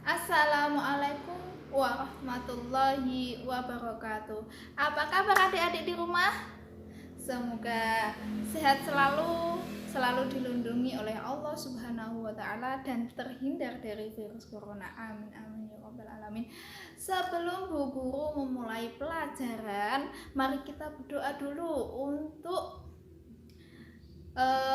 Assalamualaikum warahmatullahi wabarakatuh. Apa kabar adik-adik di rumah? Semoga sehat selalu dilindungi oleh Allah Subhanahu wa taala dan terhindar dari virus corona. Amin amin ya rabbal alamin. Sebelum Bu Guru memulai pelajaran, mari kita berdoa dulu untuk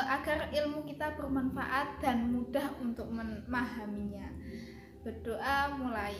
agar ilmu kita bermanfaat dan mudah untuk memahaminya. Berdoa mulai.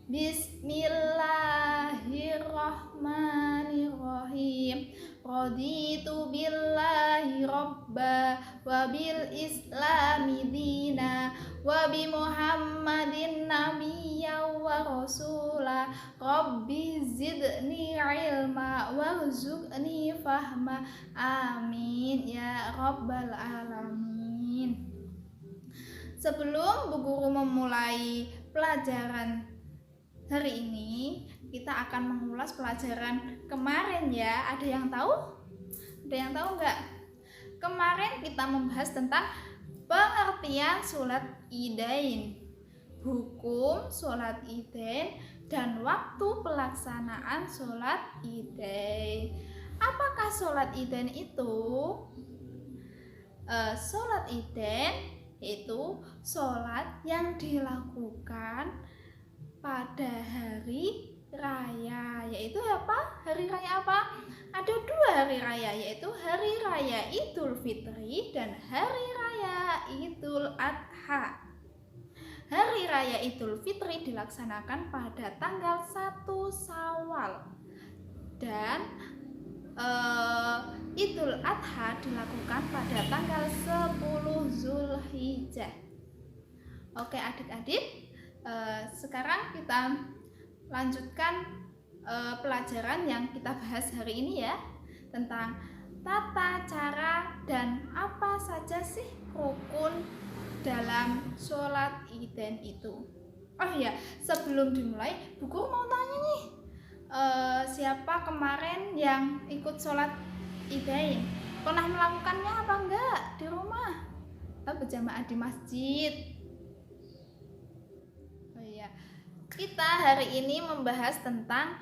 Bismillahirrahmanirrahim. Raditu billahi robba wa bil islami dina wa bi muhammadin nabiyya wa rasula. Rabbi zidni ilma warzuqni fahma. Amin ya rabbal alamin. Sebelum Bu Guru memulai pelajaran hari ini, kita akan mengulas pelajaran kemarin ya. Ada yang tahu? Ada yang tahu nggak? Kemarin kita membahas tentang pengertian sholat idain, hukum sholat idain, dan waktu pelaksanaan sholat idain. Apakah sholat idain itu? Sholat idain itu sholat yang dilakukan pada hari raya, yaitu apa? Hari raya apa? Ada dua hari raya, yaitu hari raya Idul Fitri dan hari raya Idul Adha. Hari raya Idul Fitri dilaksanakan pada tanggal 1 Syawal dan Idul Adha dilakukan pada tanggal 10 Zulhijjah. Oke adik-adik, sekarang kita lanjutkan pelajaran yang kita bahas hari ini ya, tentang tata cara dan apa saja sih rukun dalam sholat idain itu. Oh iya, sebelum dimulai, Bu Guru mau tanya nih, siapa kemarin yang ikut sholat idain? Pernah melakukannya apa enggak di rumah? Berjamaah di masjid. Oh iya, kita hari ini membahas tentang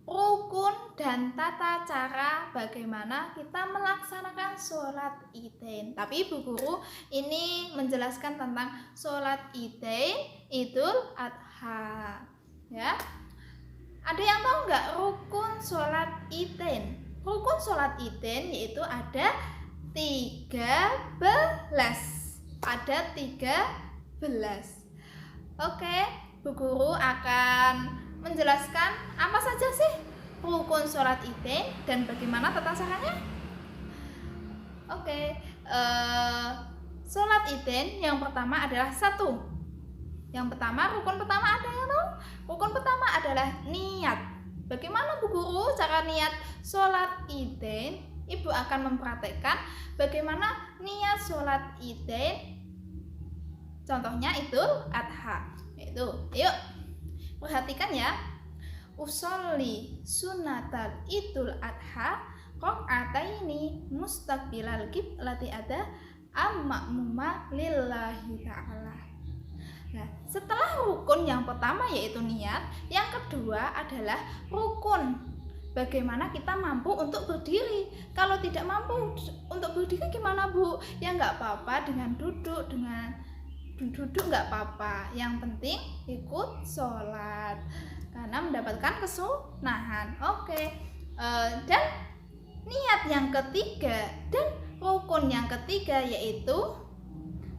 rukun dan tata cara bagaimana kita melaksanakan sholat idain. Tapi Bu Guru ini menjelaskan tentang sholat idain Idul Adha ya. Ada yang tahu nggak rukun sholat idain? Rukun sholat idain yaitu ada 13. Ada 13. Oke, Bu Guru akan menjelaskan apa saja sih rukun sholat idain dan bagaimana tata caranya. Oke, sholat idain yang pertama adalah satu. Yang pertama, rukun pertama ada yang tahu? Rukun pertama adalah niat. Bagaimana Bu Guru cara niat sholat idain? Ibu akan mempraktekkan bagaimana niat sholat idain. Contohnya Idul Adha. Yaitu, yuk perhatikan ya. Usolli sunatal Idul Adha rakaataini mustaqbilal qiblati ada ma'muma lillahi ta'ala. Nah, setelah rukun yang pertama yaitu niat, yang kedua adalah rukun bagaimana kita mampu untuk berdiri. Kalau tidak mampu untuk berdiri gimana Bu? Ya nggak apa-apa dengan duduk, nggak apa-apa. Yang penting ikut sholat karena mendapatkan kesunahan. Oke. Dan niat yang ketiga dan rukun yang ketiga yaitu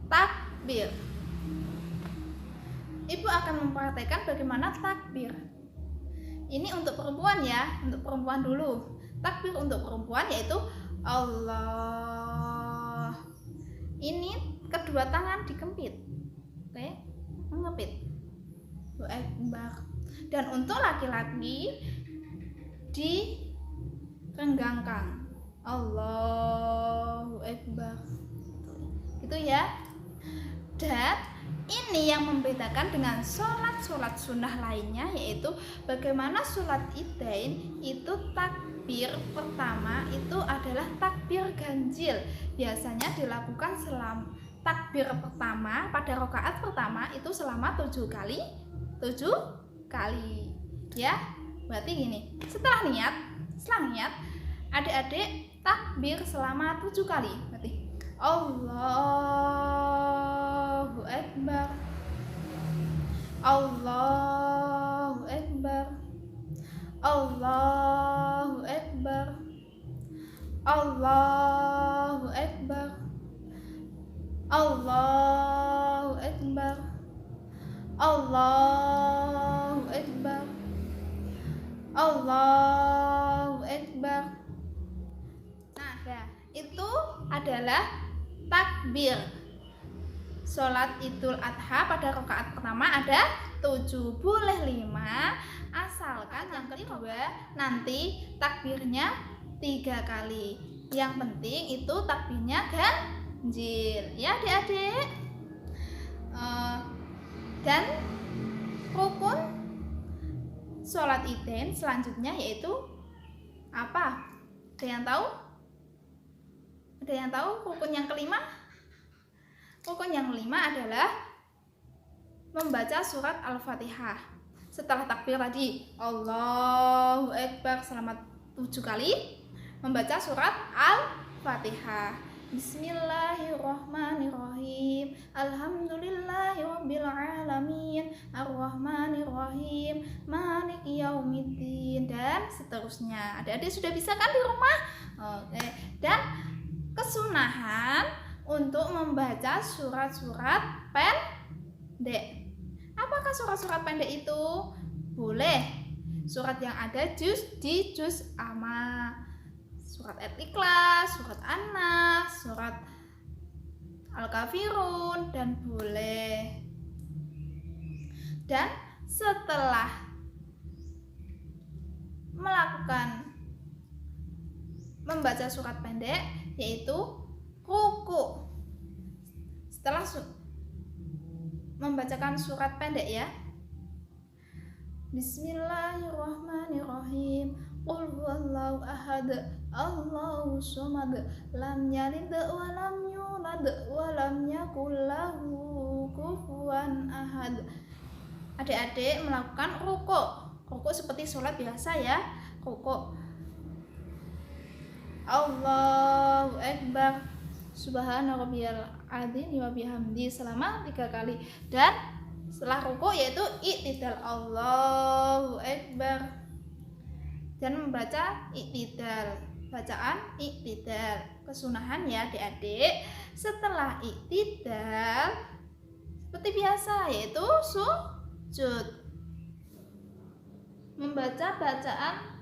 takbir. Ibu akan mempraktekkan bagaimana takbir. Ini untuk perempuan ya, untuk perempuan dulu. Takbir untuk perempuan yaitu Allah. Ini kedua tangan dikempit. Oke, mengepit. Akbar. Dan untuk laki-laki direnggangkan. Allahu Akbar. Itu ya. Dan ini yang membedakan dengan sholat sunnah lainnya, yaitu bagaimana sholat idain itu takbir pertama itu adalah takbir ganjil. Biasanya dilakukan takbir pertama pada rakaat pertama itu selama 7 kali ya. Berarti gini, setelah niat adik-adik takbir selama 7 kali. Berarti Allahu Akbar, Allahu Akbar, Allahu Akbar, Allahu Akbar, Allahu Akbar, Allahu Akbar, Allahu Akbar. Nah, itu adalah takbir sholat Idul Adha pada rakaat pertama ada 7, boleh 5, asalkan yang kedua nanti takbirnya 3 kali. Yang penting itu takbirnya ganjil ya adik-adik. Dan rukun sholat Idin selanjutnya yaitu apa? Ada yang tahu? Ada yang tahu rukun yang kelima? Rukun yang kelima adalah membaca surat Al-Fatihah. Setelah takbir tadi Allahu Akbar selama 7 kali, membaca surat Al-Fatihah. Bismillahirrahmanirrahim, alhamdulillahirabbil alamin, arrahmanirrahim, maliki yaumiddin, dan seterusnya. Adik-adik sudah bisa kan di rumah? Oke. Dan kesunahan untuk membaca surat-surat pendek. Apakah surat-surat pendek itu? Boleh surat yang ada di juz amma, surat Al-Ikhlas, surat An-Nas, surat Al-Kafirun, dan boleh. Dan setelah membaca surat pendek yaitu ruku. Setelah membacakan surat pendek ya, Bismillahirrahmanirrahim, Qul huwallahu ahad, Allahu somad, lam yalid wa lam yulad wa lam yakul lahu kufuwan ahad. Adik-adik melakukan ruku seperti sholat biasa ya. Ruku Allahu Akbar, Subhana rabbiyal adzim wa bihamdi selama 3 kali. Dan setelah ruku yaitu i'tidal, Allahu Akbar, dan membaca i'tidal, bacaan i'tidal. Kesunahan ya adik-adik, setelah i'tidal seperti biasa yaitu sujud, membaca bacaan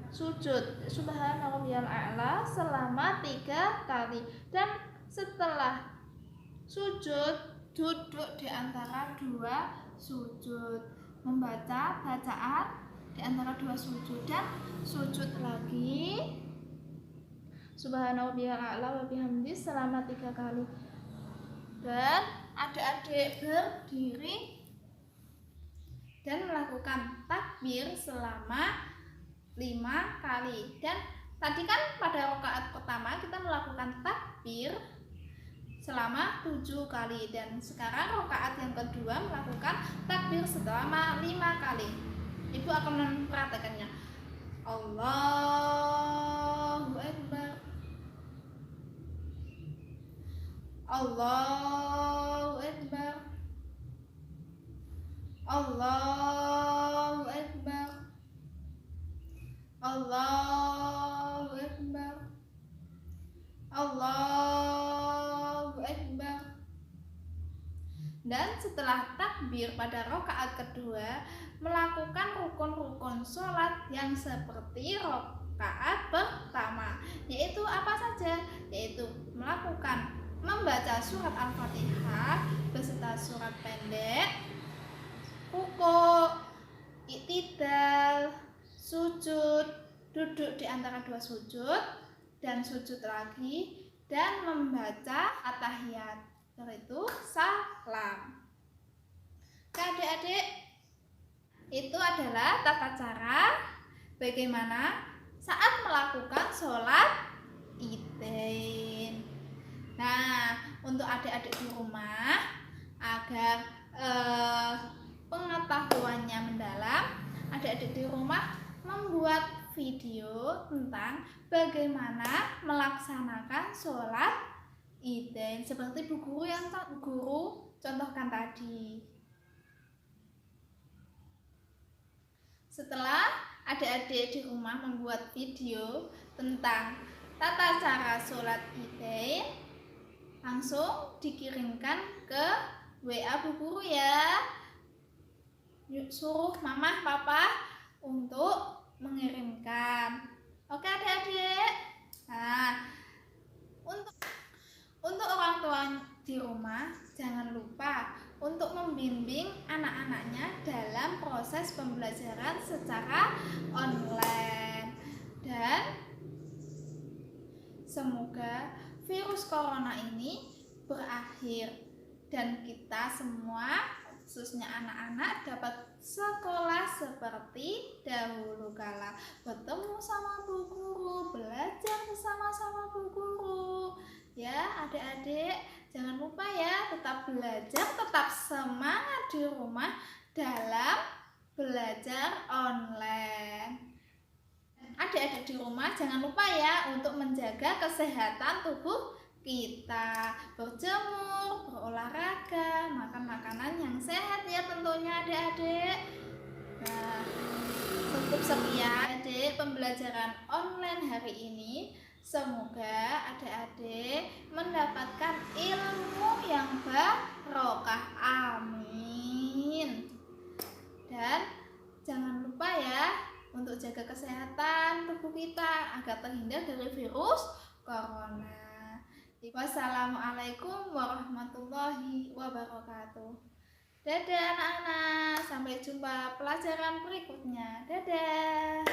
sujud Subhana rabbiyal a'la selama 3 kali. Dan setelah sujud duduk di antara 2 sujud, membaca bacaan di antara 2 sujud, dan sujud lagi Subhana rabbiyal a'la wa bihamdi selama 3 kali. Dan adik-adik berdiri dan melakukan takbir selama 5 kali. Dan tadi kan pada rakaat pertama kita melakukan takbir selama 7 kali, dan sekarang rakaat yang kedua melakukan takbir selama 5 kali. Ibu akan mempraktekannya. Allahu Akbar, Allahu Akbar, Allahu Akbar, Allahu Akbar, Allahu Akbar. Dan setelah takbir pada rakaat kedua melakukan rukun-rukun sholat yang seperti rakaat pertama, yaitu apa saja? Yaitu membaca surat Al-Fatihah beserta surat pendek, ruku, i'tidal, sujud, duduk di antara 2 sujud, dan sujud lagi, dan membaca at-tahiyat, yaitu salam. Adik-adik, itu adalah tata cara bagaimana saat melakukan sholat Idin. Nah, untuk adik-adik di rumah agar pengetahuannya mendalam, adik-adik di rumah membuat video tentang bagaimana melaksanakan sholat Idain seperti bu guru yang guru contohkan tadi. Setelah adik-adik di rumah membuat video tentang tata cara sholat Idain, langsung dikirimkan ke WA bu guru ya. Yuk, suruh mama papa untuk mengirimkan. Oke adik-adik. Nah, untuk orang tua di rumah jangan lupa untuk membimbing anak-anaknya dalam proses pembelajaran secara online. Dan semoga virus corona ini berakhir dan kita semua, khususnya anak-anak, dapat sekolah seperti dahulu kala, bertemu sama bu guru, belajar bersama-sama bu guru. Ya adik-adik, jangan lupa ya, tetap belajar, tetap semangat di rumah dalam belajar online. Adik-adik di rumah jangan lupa ya untuk menjaga kesehatan tubuh kita, berjemur, berolahraga, makan makanan yang sehat ya tentunya adik-adik. Nah, cukup sekian adik pembelajaran online hari ini. Semoga adik-adik mendapatkan ilmu yang barokah, amin. Dan jangan lupa ya untuk jaga kesehatan tubuh kita agar terhindar dari virus corona. Wassalamualaikum warahmatullahi wabarakatuh. Dadah anak-anak, sampai jumpa pelajaran berikutnya. Dadah.